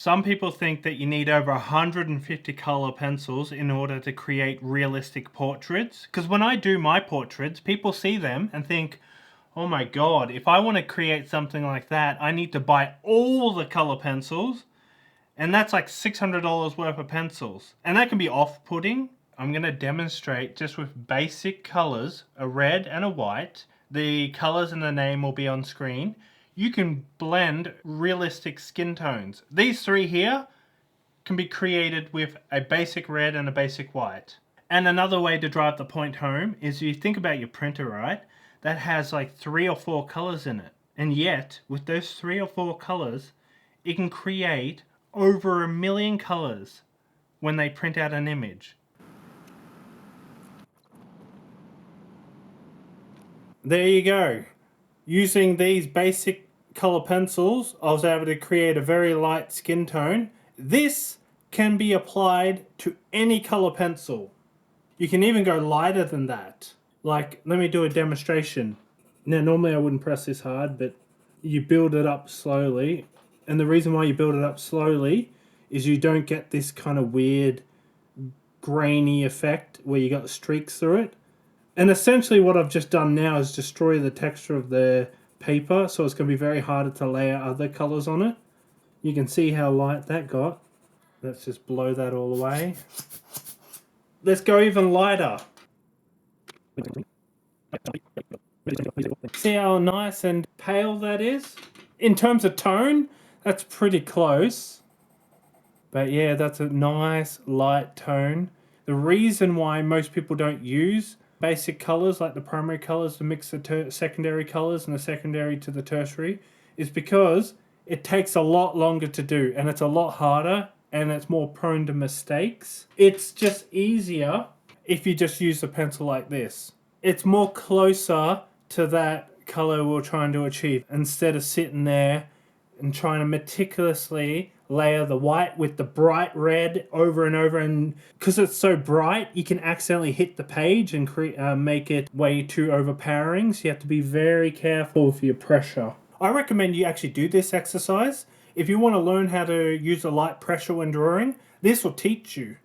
Some people think that you need over 150 color pencils in order to create realistic portraits. Because when I do my portraits, people see them and think, oh my god, if I want to create something like that, I need to buy all the color pencils. And that's like $600 worth of pencils. And that can be off-putting. I'm going to demonstrate just with basic colors, a red and a white. The colors and the name will be on screen. You can blend realistic skin tones. These three here can be created with a basic red and a basic white. And another way to drive the point home is you think about your printer, right? That has like 3 or 4 colors in it. And yet, with those 3 or 4 colors, it can create over 1 million colors when they print out an image. There you go. Using these basic color pencils, I was able to create a very light skin tone. This can be applied to any color pencil. You can even go lighter than that. Like, let me do a demonstration. Now, normally I wouldn't press this hard, but you build it up slowly. And the reason why you build it up slowly is you don't get this kind of weird grainy effect where you got streaks through it. And essentially what I've just done now is destroy the texture of the paper, so it's going to be very hard to layer other colors on it. You can see how light that got. Let's just blow that all away. Let's go even lighter. See how nice and pale that is? In terms of tone, that's pretty close. But yeah, that's a nice light tone. The reason why most people don't use basic colors like the primary colors to mix the secondary colors and the secondary to the tertiary is because it takes a lot longer to do and it's a lot harder and it's more prone to mistakes. It's just easier if you just use a pencil like this. It's more closer to that color we're trying to achieve instead of sitting there and trying to meticulously layer the white with the bright red over and over, and because it's so bright you can accidentally hit the page and make it way too overpowering, so you have to be very careful with your pressure. I recommend you actually do this exercise. If you want to learn how to use a light pressure when drawing, this will teach you.